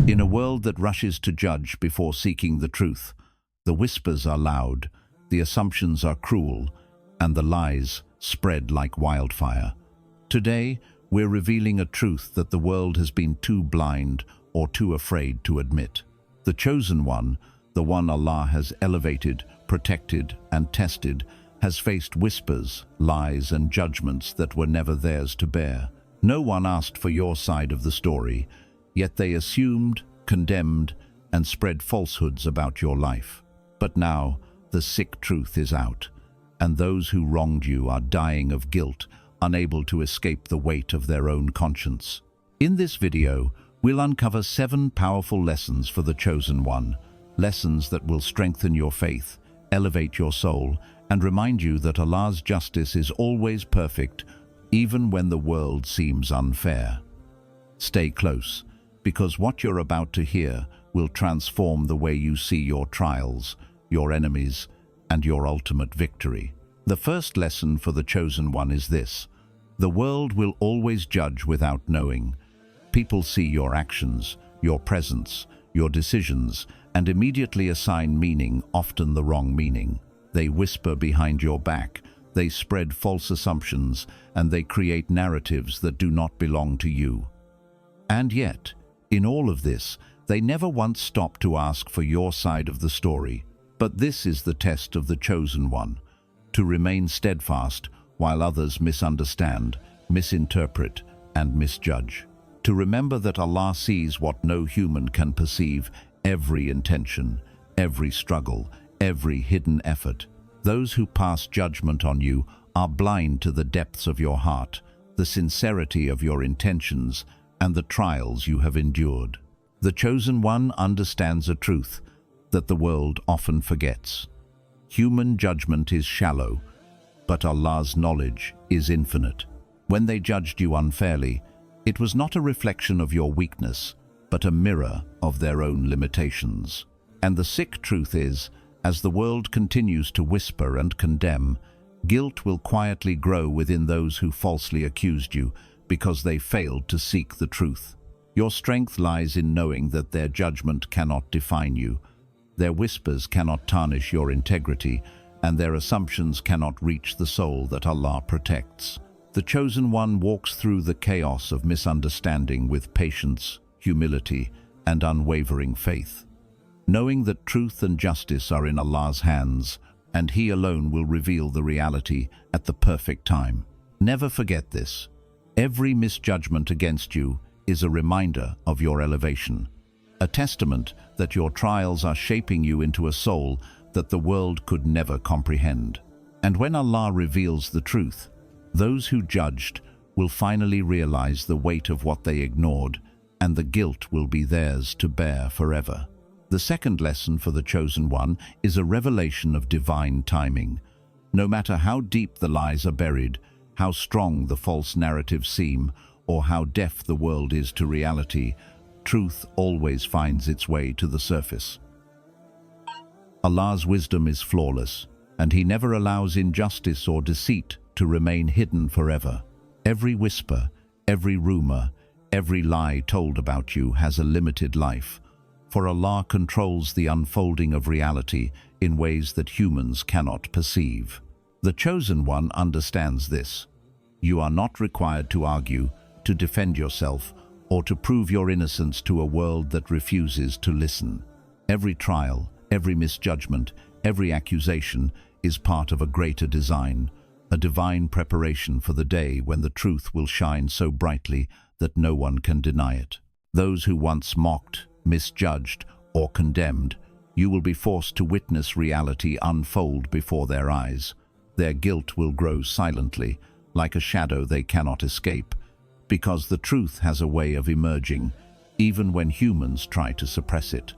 In a world that rushes to judge before seeking the truth, the whispers are loud, the assumptions are cruel, and the lies spread like wildfire. Today, we're revealing a truth that the world has been too blind or too afraid to admit. The chosen one, the one Allah has elevated, protected, and tested, has faced whispers, lies, and judgments that were never theirs to bear. No one asked for your side of the story, yet they assumed, condemned, and spread falsehoods about your life. But now, the sick truth is out, and those who wronged you are dying of guilt, unable to escape the weight of their own conscience. In this video, we'll uncover 7 powerful lessons for the chosen one, lessons that will strengthen your faith, elevate your soul, and remind you that Allah's justice is always perfect, even when the world seems unfair. Stay close, because what you're about to hear will transform the way you see your trials, your enemies, and your ultimate victory. The first lesson for the chosen one is this: the world will always judge without knowing. People see your actions, your presence, your decisions, and immediately assign meaning, often the wrong meaning. They whisper behind your back, they spread false assumptions, and they create narratives that do not belong to you. And yet, in all of this, they never once stop to ask for your side of the story. But this is the test of the chosen one: to remain steadfast while others misunderstand, misinterpret, and misjudge. To remember that Allah sees what no human can perceive, every intention, every struggle, every hidden effort. Those who pass judgment on you are blind to the depths of your heart, the sincerity of your intentions, and the trials you have endured. The chosen one understands a truth that the world often forgets. Human judgment is shallow, but Allah's knowledge is infinite. When they judged you unfairly, it was not a reflection of your weakness, but a mirror of their own limitations. And the sick truth is, as the world continues to whisper and condemn, guilt will quietly grow within those who falsely accused you because they failed to seek the truth. Your strength lies in knowing that their judgment cannot define you. Their whispers cannot tarnish your integrity, and their assumptions cannot reach the soul that Allah protects. The chosen one walks through the chaos of misunderstanding with patience, humility, and unwavering faith, knowing that truth and justice are in Allah's hands, and He alone will reveal the reality at the perfect time. Never forget this: every misjudgment against you is a reminder of your elevation, a testament that your trials are shaping you into a soul that the world could never comprehend. And when Allah reveals the truth, those who judged will finally realize the weight of what they ignored, and the guilt will be theirs to bear forever. The second lesson for the chosen one is a revelation of divine timing. No matter how deep the lies are buried, how strong the false narratives seem, or how deaf the world is to reality, truth always finds its way to the surface. Allah's wisdom is flawless, and He never allows injustice or deceit to remain hidden forever. Every whisper, every rumor, every lie told about you has a limited life, for Allah controls the unfolding of reality in ways that humans cannot perceive. The chosen one understands this. You are not required to argue, to defend yourself, or to prove your innocence to a world that refuses to listen. Every trial, every misjudgment, every accusation is part of a greater design, a divine preparation for the day when the truth will shine so brightly that no one can deny it. Those who once mocked, misjudged, or condemned, you will be forced to witness reality unfold before their eyes. Their guilt will grow silently, like a shadow they cannot escape, because the truth has a way of emerging, even when humans try to suppress it.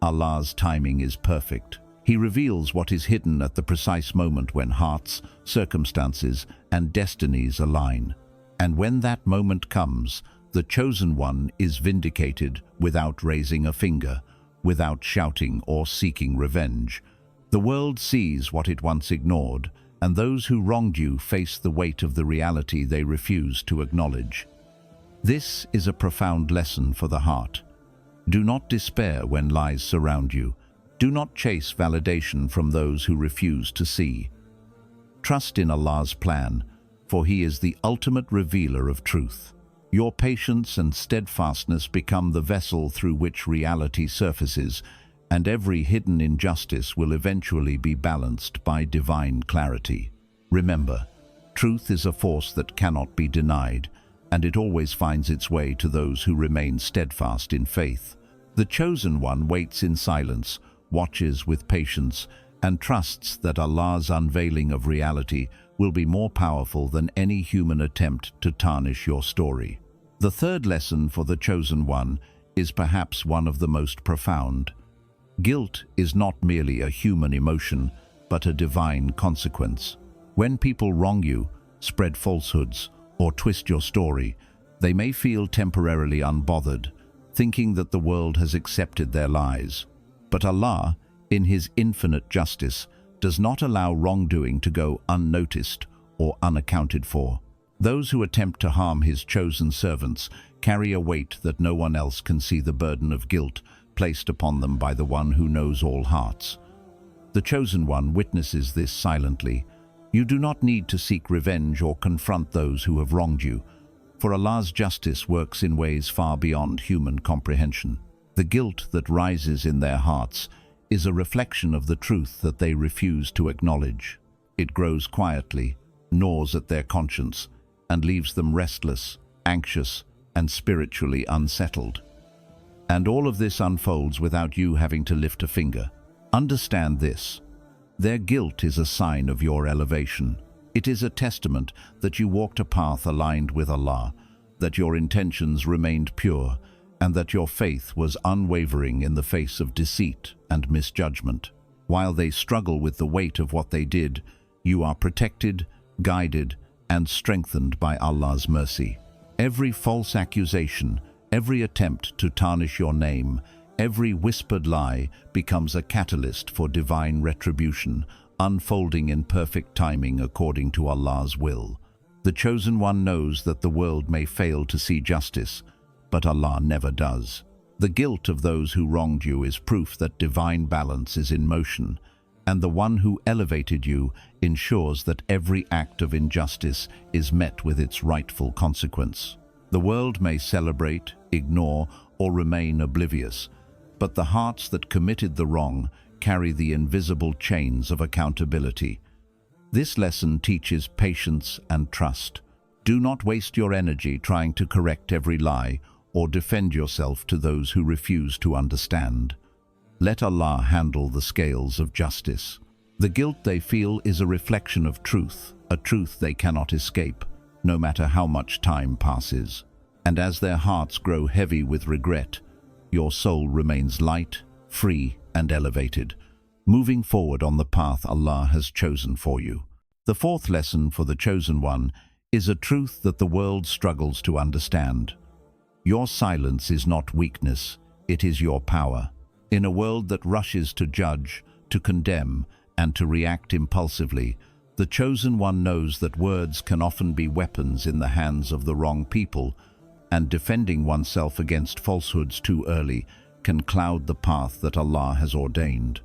Allah's timing is perfect. He reveals what is hidden at the precise moment when hearts, circumstances, and destinies align. And when that moment comes, the chosen one is vindicated without raising a finger, without shouting or seeking revenge. The world sees what it once ignored, and those who wronged you face the weight of the reality they refuse to acknowledge. This is a profound lesson for the heart. Do not despair when lies surround you. Do not chase validation from those who refuse to see. Trust in Allah's plan, for He is the ultimate revealer of truth. Your patience and steadfastness become the vessel through which reality surfaces, and every hidden injustice will eventually be balanced by divine clarity. Remember, truth is a force that cannot be denied, and it always finds its way to those who remain steadfast in faith. The chosen one waits in silence, watches with patience, and trusts that Allah's unveiling of reality will be more powerful than any human attempt to tarnish your story. The third lesson for the chosen one is perhaps one of the most profound. Guilt is not merely a human emotion, but a divine consequence. When people wrong you, spread falsehoods, or twist your story, they may feel temporarily unbothered, thinking that the world has accepted their lies. But Allah, in His infinite justice, does not allow wrongdoing to go unnoticed or unaccounted for. Those who attempt to harm His chosen servants carry a weight that no one else can see, the burden of guilt placed upon them by the one who knows all hearts. The chosen one witnesses this silently. You do not need to seek revenge or confront those who have wronged you, for Allah's justice works in ways far beyond human comprehension. The guilt that rises in their hearts is a reflection of the truth that they refuse to acknowledge. It grows quietly, gnaws at their conscience, and leaves them restless, anxious, and spiritually unsettled. And all of this unfolds without you having to lift a finger. Understand this: their guilt is a sign of your elevation. It is a testament that you walked a path aligned with Allah, that your intentions remained pure, and that your faith was unwavering in the face of deceit and misjudgment. While they struggle with the weight of what they did, you are protected, guided, and strengthened by Allah's mercy. Every false accusation, every attempt to tarnish your name, every whispered lie becomes a catalyst for divine retribution, unfolding in perfect timing according to Allah's will. The chosen one knows that the world may fail to see justice, but Allah never does. The guilt of those who wronged you is proof that divine balance is in motion, and the one who elevated you ensures that every act of injustice is met with its rightful consequence. The world may celebrate, ignore, or remain oblivious, but the hearts that committed the wrong carry the invisible chains of accountability. This lesson teaches patience and trust. Do not waste your energy trying to correct every lie or defend yourself to those who refuse to understand. Let Allah handle the scales of justice. The guilt they feel is a reflection of truth, a truth they cannot escape, no matter how much time passes. And as their hearts grow heavy with regret, your soul remains light, free, and elevated, moving forward on the path Allah has chosen for you. The fourth lesson for the chosen one is a truth that the world struggles to understand. Your silence is not weakness, it is your power. In a world that rushes to judge, to condemn, and to react impulsively, the chosen one knows that words can often be weapons in the hands of the wrong people, and defending oneself against falsehoods too early can cloud the path that Allah has ordained.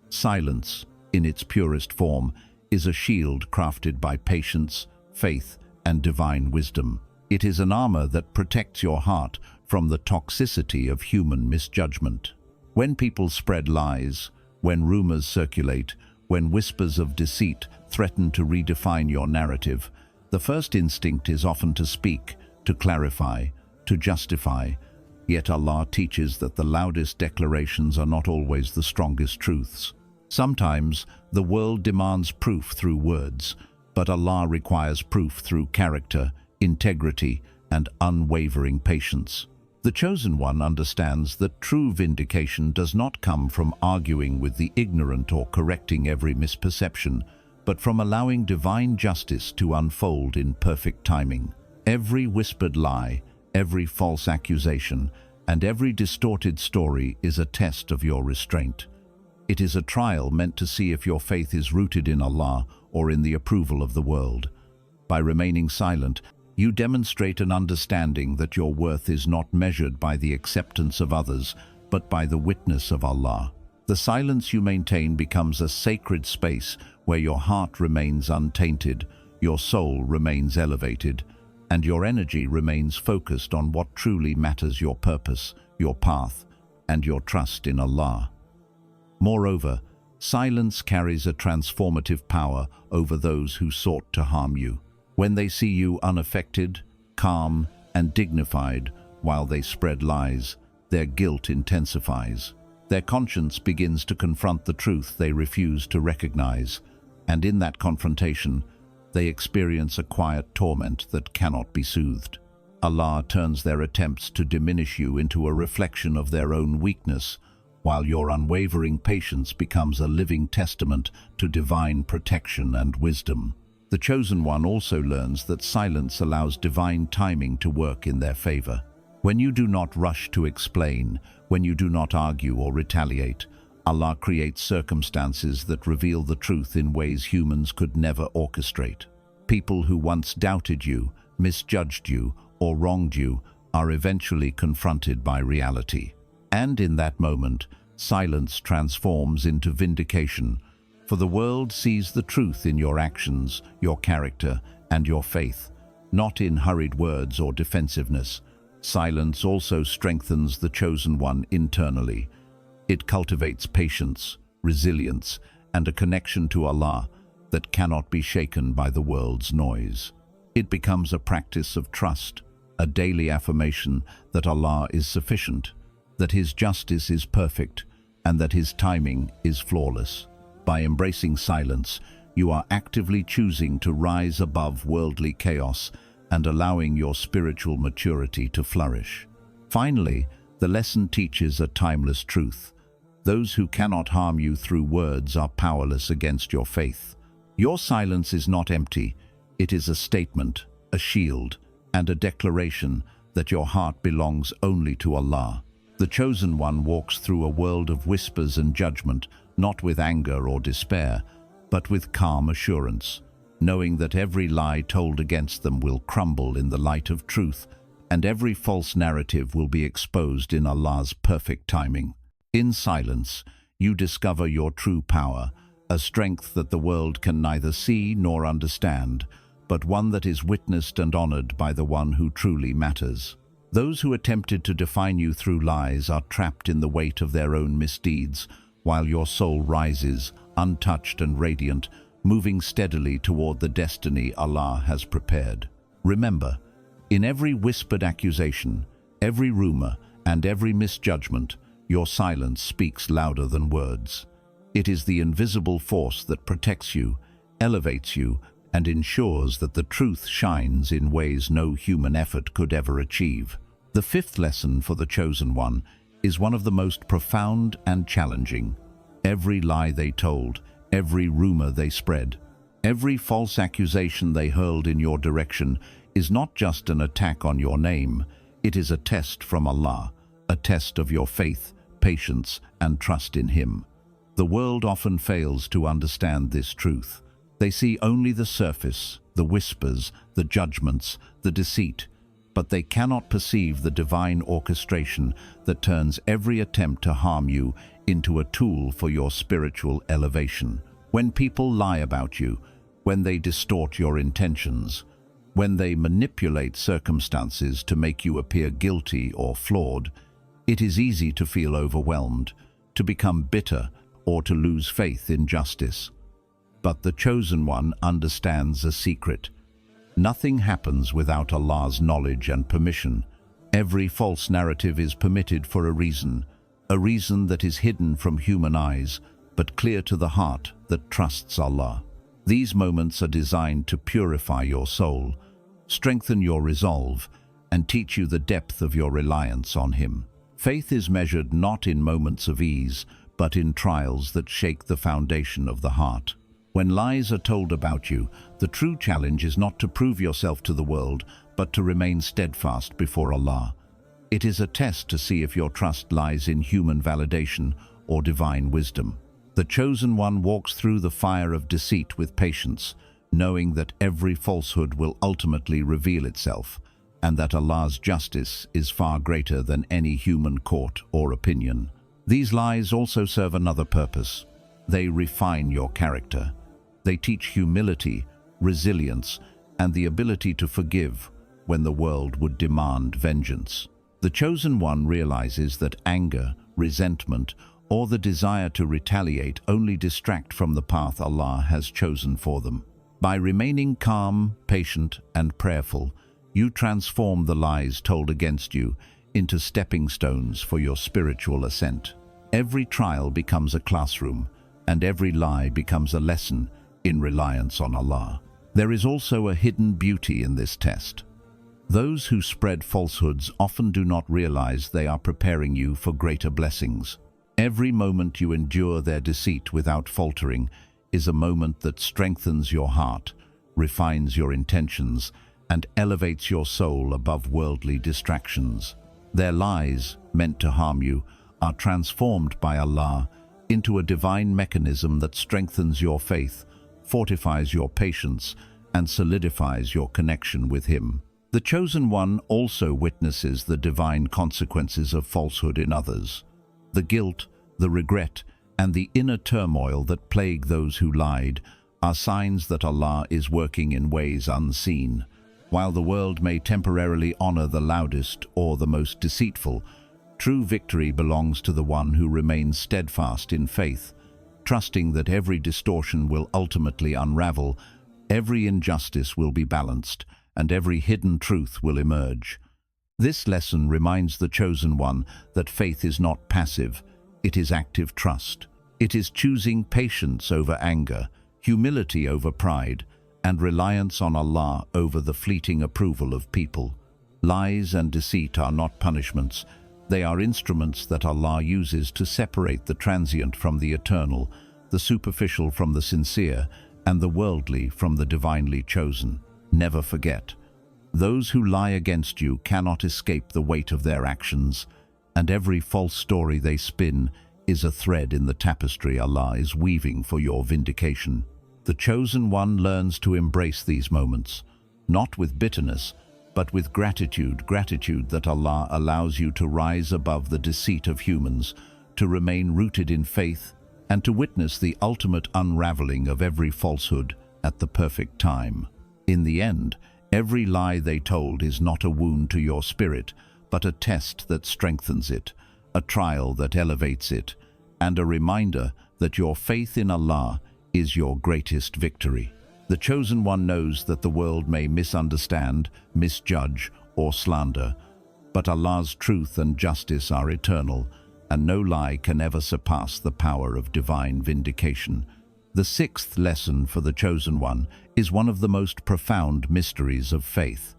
Silence, in its purest form, is a shield crafted by patience, faith, and divine wisdom. It is an armor that protects your heart from the toxicity of human misjudgment. When people spread lies, when rumors circulate, when whispers of deceit threaten to redefine your narrative, the first instinct is often to speak, to clarify, to justify. Yet Allah teaches that the loudest declarations are not always the strongest truths. Sometimes the world demands proof through words, but Allah requires proof through character, integrity, and unwavering patience. The chosen one understands that true vindication does not come from arguing with the ignorant or correcting every misperception, but from allowing divine justice to unfold in perfect timing. Every whispered lie, every false accusation, and every distorted story is a test of your restraint. It is a trial meant to see if your faith is rooted in Allah or in the approval of the world. By remaining silent, You demonstrate an understanding that your worth is not measured by the acceptance of others, but by the witness of Allah. The silence you maintain becomes a sacred space where your heart remains untainted, your soul remains elevated, and your energy remains focused on what truly matters: your purpose, your path, and your trust in Allah. Moreover, silence carries a transformative power over those who sought to harm you. When they see you unaffected, calm, and dignified while they spread lies, their guilt intensifies. Their conscience begins to confront the truth they refuse to recognize, and in that confrontation, they experience a quiet torment that cannot be soothed. Allah turns their attempts to diminish you into a reflection of their own weakness, while your unwavering patience becomes a living testament to divine protection and wisdom. The Chosen One also learns that silence allows divine timing to work in their favor. When you do not rush to explain, when you do not argue or retaliate, Allah creates circumstances that reveal the truth in ways humans could never orchestrate. People who once doubted you, misjudged you, or wronged you are eventually confronted by reality. And in that moment, silence transforms into vindication, for the world sees the truth in your actions, your character, and your faith, not in hurried words or defensiveness. Silence also strengthens the Chosen One internally. It cultivates patience, resilience, and a connection to Allah that cannot be shaken by the world's noise. It becomes a practice of trust, a daily affirmation that Allah is sufficient, that His justice is perfect, and that His timing is flawless. By embracing silence, you are actively choosing to rise above worldly chaos and allowing your spiritual maturity to flourish. Finally, the lesson teaches a timeless truth. Those who cannot harm you through words are powerless against your faith. Your silence is not empty. It is a statement, a shield, and a declaration that your heart belongs only to Allah. The Chosen One walks through a world of whispers and judgment, not with anger or despair, but with calm assurance, knowing that every lie told against them will crumble in the light of truth, and every false narrative will be exposed in Allah's perfect timing. In silence, you discover your true power, a strength that the world can neither see nor understand, but one that is witnessed and honored by the one who truly matters. Those who attempted to define you through lies are trapped in the weight of their own misdeeds, while your soul rises, untouched and radiant, moving steadily toward the destiny Allah has prepared. Remember, in every whispered accusation, every rumor, and every misjudgment, your silence speaks louder than words. It is the invisible force that protects you, elevates you, and ensures that the truth shines in ways no human effort could ever achieve. The fifth lesson for the Chosen One is one of the most profound and challenging. Every lie they told, every rumor they spread, every false accusation they hurled in your direction is not just an attack on your name, it is a test from Allah, a test of your faith, patience, and trust in Him. The world often fails to understand this truth. They see only the surface, the whispers, the judgments, the deceit, but they cannot perceive the divine orchestration that turns every attempt to harm you into a tool for your spiritual elevation. When people lie about you, when they distort your intentions, when they manipulate circumstances to make you appear guilty or flawed, it is easy to feel overwhelmed, to become bitter, or to lose faith in justice. But the Chosen One understands a secret. Nothing happens without Allah's knowledge and permission. Every false narrative is permitted for a reason that is hidden from human eyes, but clear to the heart that trusts Allah. These moments are designed to purify your soul, strengthen your resolve, and teach you the depth of your reliance on Him. Faith is measured not in moments of ease, but in trials that shake the foundation of the heart. When lies are told about you, the true challenge is not to prove yourself to the world, but to remain steadfast before Allah. It is a test to see if your trust lies in human validation or divine wisdom. The Chosen One walks through the fire of deceit with patience, knowing that every falsehood will ultimately reveal itself, and that Allah's justice is far greater than any human court or opinion. These lies also serve another purpose. They refine your character. They teach humility, resilience, and the ability to forgive when the world would demand vengeance. The chosen one realizes that anger, resentment, or the desire to retaliate only distract from the path Allah has chosen for them. By remaining calm, patient, and prayerful, you transform the lies told against you into stepping stones for your spiritual ascent. Every trial becomes a classroom, and every lie becomes a lesson in reliance on Allah. There is also a hidden beauty in this test. Those who spread falsehoods often do not realize they are preparing you for greater blessings. Every moment you endure their deceit without faltering is a moment that strengthens your heart, refines your intentions, and elevates your soul above worldly distractions. Their lies, meant to harm you, are transformed by Allah into a divine mechanism that strengthens your faith, fortifies your patience, and solidifies your connection with Him. The chosen one also witnesses the divine consequences of falsehood in others. The guilt, the regret, and the inner turmoil that plague those who lied are signs that Allah is working in ways unseen. While the world may temporarily honor the loudest or the most deceitful, true victory belongs to the one who remains steadfast in faith, trusting that every distortion will ultimately unravel, every injustice will be balanced, and every hidden truth will emerge. This lesson reminds the chosen one that faith is not passive, it is active trust. It is choosing patience over anger, humility over pride, and reliance on Allah over the fleeting approval of people. Lies and deceit are not punishments, they are instruments that Allah uses to separate the transient from the eternal, the superficial from the sincere, and the worldly from the divinely chosen. Never forget, those who lie against you cannot escape the weight of their actions, and every false story they spin is a thread in the tapestry Allah is weaving for your vindication. The chosen one learns to embrace these moments, not with bitterness, but with gratitude that Allah allows you to rise above the deceit of humans, to remain rooted in faith, and to witness the ultimate unraveling of every falsehood at the perfect time. In the end, every lie they told is not a wound to your spirit, but a test that strengthens it, a trial that elevates it, and a reminder that your faith in Allah is your greatest victory. The chosen one knows that the world may misunderstand, misjudge, or slander, but Allah's truth and justice are eternal, and no lie can ever surpass the power of divine vindication. The sixth lesson for the chosen one is one of the most profound mysteries of faith.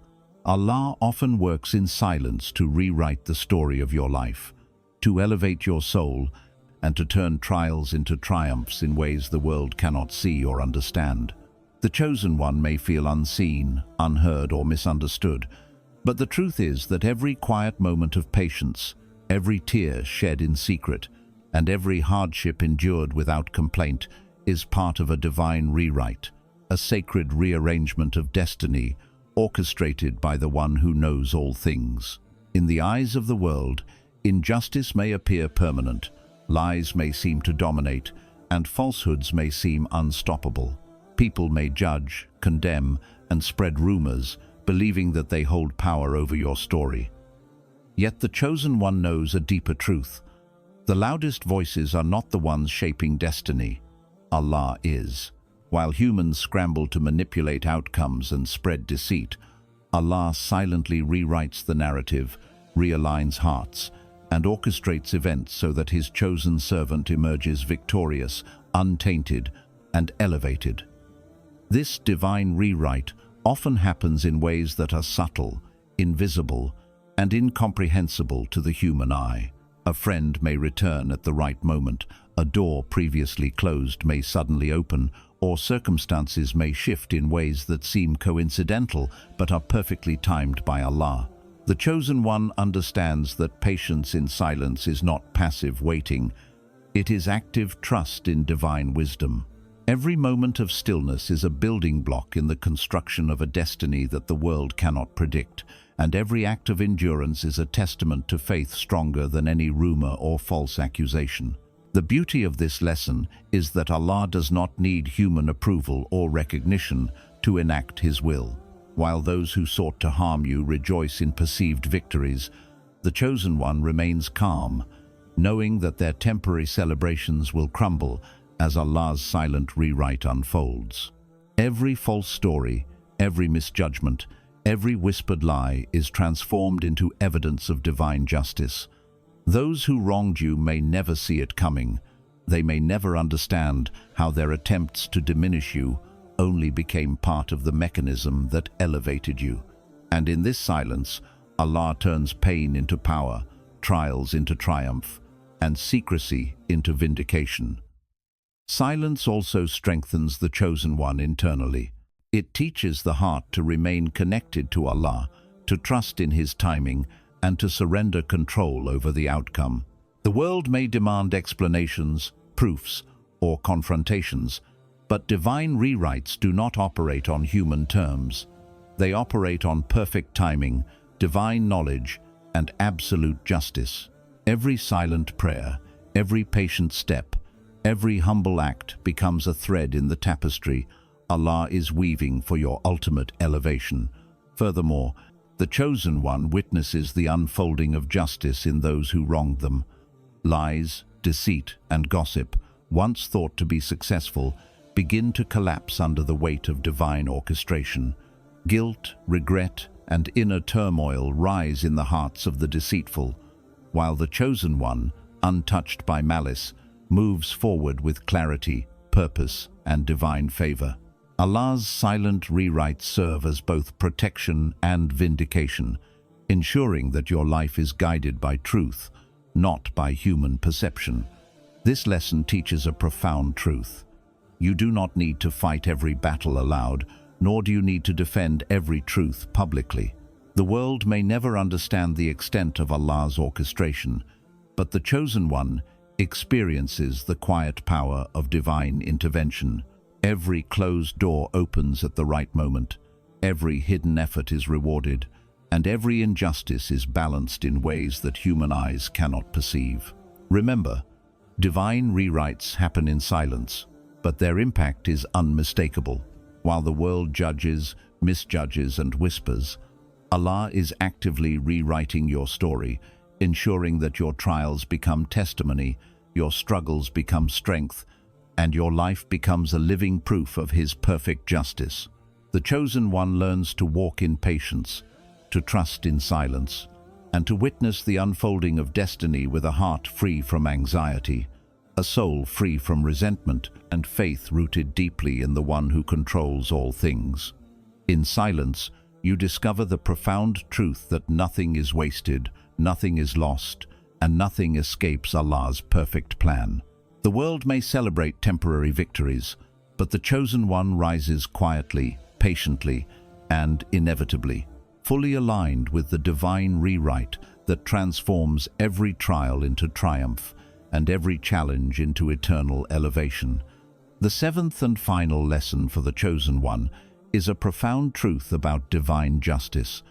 Allah often works in silence to rewrite the story of your life, to elevate your soul, and to turn trials into triumphs in ways the world cannot see or understand. The chosen one may feel unseen, unheard, or misunderstood, but the truth is that every quiet moment of patience, every tear shed in secret, and every hardship endured without complaint is part of a divine rewrite, a sacred rearrangement of destiny orchestrated by the one who knows all things. In the eyes of the world, injustice may appear permanent, lies may seem to dominate, and falsehoods may seem unstoppable. People may judge, condemn, and spread rumors, believing that they hold power over your story. Yet the chosen one knows a deeper truth. The loudest voices are not the ones shaping destiny. Allah is. While humans scramble to manipulate outcomes and spread deceit, Allah silently rewrites the narrative, realigns hearts, and orchestrates events so that His chosen servant emerges victorious, untainted, and elevated. This divine rewrite often happens in ways that are subtle, invisible, and incomprehensible to the human eye. A friend may return at the right moment, a door previously closed may suddenly open, or circumstances may shift in ways that seem coincidental but are perfectly timed by Allah. The chosen one understands that patience in silence is not passive waiting, it is active trust in divine wisdom. Every moment of stillness is a building block in the construction of a destiny that the world cannot predict, and every act of endurance is a testament to faith stronger than any rumor or false accusation. The beauty of this lesson is that Allah does not need human approval or recognition to enact His will. While those who sought to harm you rejoice in perceived victories, the Chosen One remains calm, knowing that their temporary celebrations will crumble as Allah's silent rewrite unfolds. Every false story, every misjudgment, every whispered lie is transformed into evidence of divine justice. Those who wronged you may never see it coming. They may never understand how their attempts to diminish you only became part of the mechanism that elevated you. And in this silence, Allah turns pain into power, trials into triumph, and secrecy into vindication. Silence also strengthens the Chosen One internally. It teaches the heart to remain connected to Allah, to trust in His timing, and to surrender control over the outcome. The world may demand explanations, proofs, or confrontations, but divine rewrites do not operate on human terms. They operate on perfect timing, divine knowledge, and absolute justice. Every silent prayer, every patient step, every humble act becomes a thread in the tapestry Allah is weaving for your ultimate elevation. Furthermore, the Chosen One witnesses the unfolding of justice in those who wronged them. Lies, deceit, and gossip, once thought to be successful, begin to collapse under the weight of divine orchestration. Guilt, regret, and inner turmoil rise in the hearts of the deceitful, while the Chosen One, untouched by malice, moves forward with clarity, purpose, and divine favor. Allah's silent rewrites serve as both protection and vindication, ensuring that your life is guided by truth, not by human perception. This lesson teaches a profound truth. You do not need to fight every battle aloud, nor do you need to defend every truth publicly. The world may never understand the extent of Allah's orchestration, but the Chosen One experiences the quiet power of divine intervention. Every closed door opens at the right moment, every hidden effort is rewarded, and every injustice is balanced in ways that human eyes cannot perceive. Remember, divine rewrites happen in silence, but their impact is unmistakable. While the world judges, misjudges, and whispers, Allah is actively rewriting your story, ensuring that your trials become testimony, your struggles become strength, and your life becomes a living proof of His perfect justice. The Chosen One learns to walk in patience, to trust in silence, and to witness the unfolding of destiny with a heart free from anxiety, a soul free from resentment, and faith rooted deeply in the One who controls all things. In silence, you discover the profound truth that nothing is wasted, nothing is lost, and nothing escapes Allah's perfect plan. The world may celebrate temporary victories, but the Chosen One rises quietly, patiently, and inevitably, fully aligned with the divine rewrite that transforms every trial into triumph and every challenge into eternal elevation. The seventh and final lesson for the Chosen One is a profound truth about divine justice.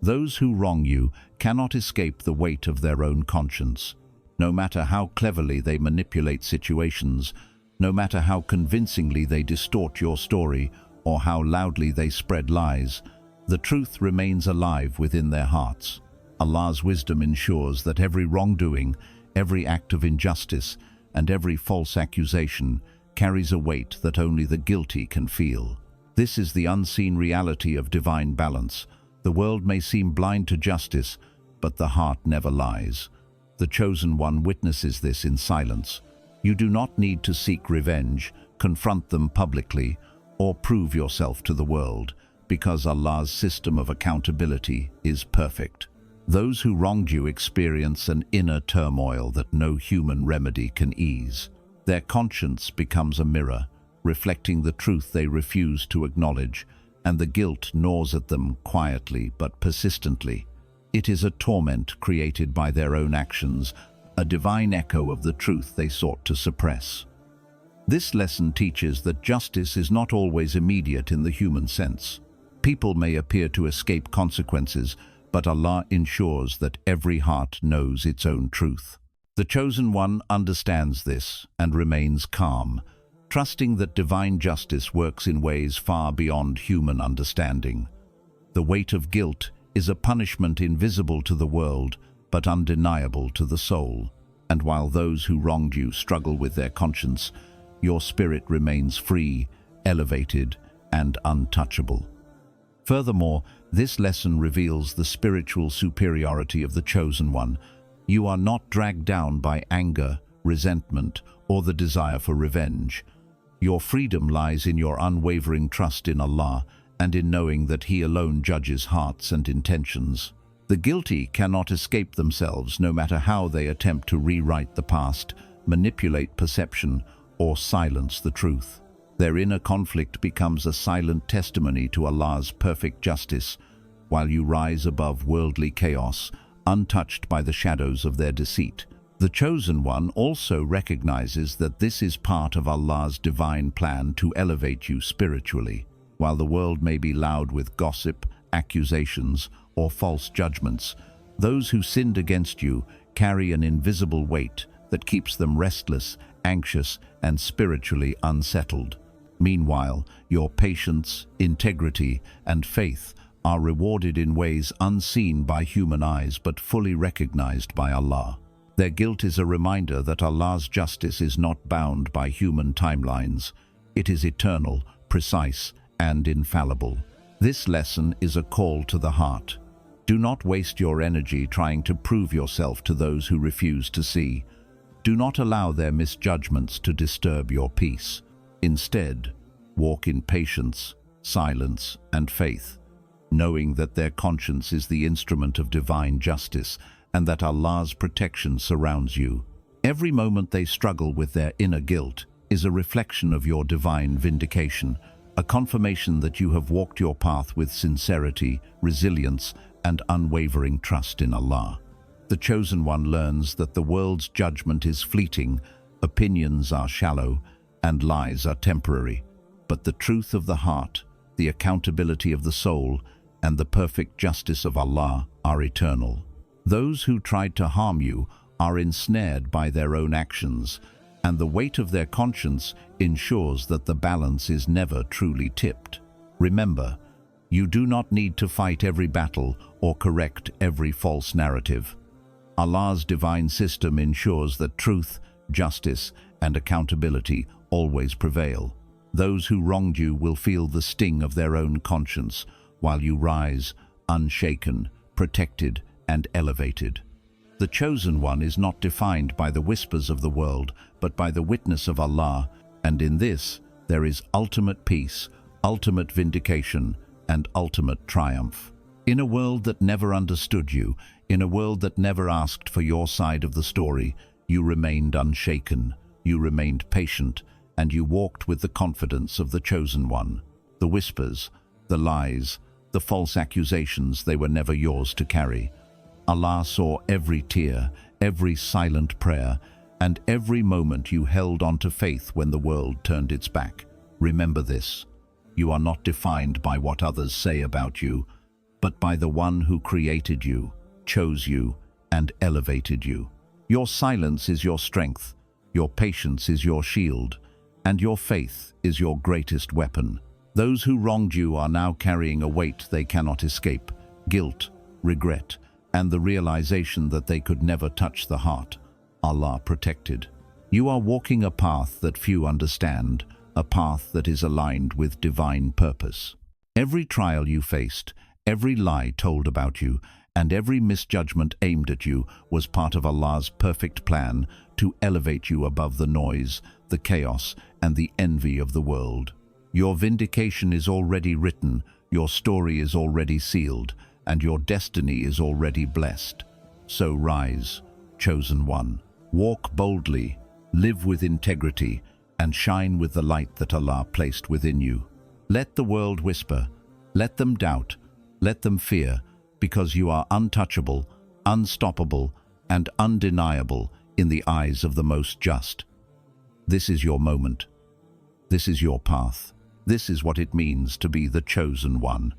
Those who wrong you cannot escape the weight of their own conscience. No matter how cleverly they manipulate situations, no matter how convincingly they distort your story, or how loudly they spread lies, the truth remains alive within their hearts. Allah's wisdom ensures that every wrongdoing, every act of injustice, and every false accusation carries a weight that only the guilty can feel. This is the unseen reality of divine balance. The world may seem blind to justice, but the heart never lies. The Chosen One witnesses this in silence. You do not need to seek revenge, confront them publicly, or prove yourself to the world, because Allah's system of accountability is perfect. Those who wronged you experience an inner turmoil that no human remedy can ease. Their conscience becomes a mirror, reflecting the truth they refuse to acknowledge, and the guilt gnaws at them quietly but persistently. It is a torment created by their own actions, a divine echo of the truth they sought to suppress. This lesson teaches that justice is not always immediate in the human sense. People may appear to escape consequences, but Allah ensures that every heart knows its own truth. The Chosen One understands this and remains calm, trusting that divine justice works in ways far beyond human understanding. The weight of guilt is a punishment invisible to the world, but undeniable to the soul. And while those who wronged you struggle with their conscience, your spirit remains free, elevated, and untouchable. Furthermore, this lesson reveals the spiritual superiority of the Chosen One. You are not dragged down by anger, resentment, or the desire for revenge. Your freedom lies in your unwavering trust in Allah and in knowing that He alone judges hearts and intentions. The guilty cannot escape themselves, no matter how they attempt to rewrite the past, manipulate perception, or silence the truth. Their inner conflict becomes a silent testimony to Allah's perfect justice, while you rise above worldly chaos, untouched by the shadows of their deceit. The Chosen One also recognizes that this is part of Allah's divine plan to elevate you spiritually. While the world may be loud with gossip, accusations, or false judgments, those who sinned against you carry an invisible weight that keeps them restless, anxious, and spiritually unsettled. Meanwhile, your patience, integrity, and faith are rewarded in ways unseen by human eyes but fully recognized by Allah. Their guilt is a reminder that Allah's justice is not bound by human timelines. It is eternal, precise, and infallible. This lesson is a call to the heart. Do not waste your energy trying to prove yourself to those who refuse to see. Do not allow their misjudgments to disturb your peace. Instead, walk in patience, silence, and faith, knowing that their conscience is the instrument of divine justice and that Allah's protection surrounds you. Every moment they struggle with their inner guilt is a reflection of your divine vindication, a confirmation that you have walked your path with sincerity, resilience, and unwavering trust in Allah. The Chosen One learns that the world's judgment is fleeting, opinions are shallow, and lies are temporary. But the truth of the heart, the accountability of the soul, and the perfect justice of Allah are eternal. Those who tried to harm you are ensnared by their own actions, and the weight of their conscience ensures that the balance is never truly tipped. Remember, you do not need to fight every battle or correct every false narrative. Allah's divine system ensures that truth, justice, and accountability always prevail. Those who wronged you will feel the sting of their own conscience, while you rise, unshaken, protected, and elevated. The Chosen One is not defined by the whispers of the world, but by the witness of Allah, and in this there is ultimate peace, ultimate vindication, and ultimate triumph. In a world that never understood you, in a world that never asked for your side of the story, you remained unshaken, you remained patient, and you walked with the confidence of the Chosen One. The whispers, the lies, the false accusations, they were never yours to carry. Allah saw every tear, every silent prayer, and every moment you held on to faith when the world turned its back. Remember this: you are not defined by what others say about you, but by the one who created you, chose you, and elevated you. Your silence is your strength, your patience is your shield, and your faith is your greatest weapon. Those who wronged you are now carrying a weight they cannot escape: guilt, regret, and the realization that they could never touch the heart Allah protected. You are walking a path that few understand, a path that is aligned with divine purpose. Every trial you faced, every lie told about you, and every misjudgment aimed at you was part of Allah's perfect plan to elevate you above the noise, the chaos, and the envy of the world. Your vindication is already written, your story is already sealed, and your destiny is already blessed. So rise, Chosen One. Walk boldly, live with integrity, and shine with the light that Allah placed within you. Let the world whisper, let them doubt, let them fear, because you are untouchable, unstoppable, and undeniable in the eyes of the most just. This is your moment. This is your path. This is what it means to be the chosen one.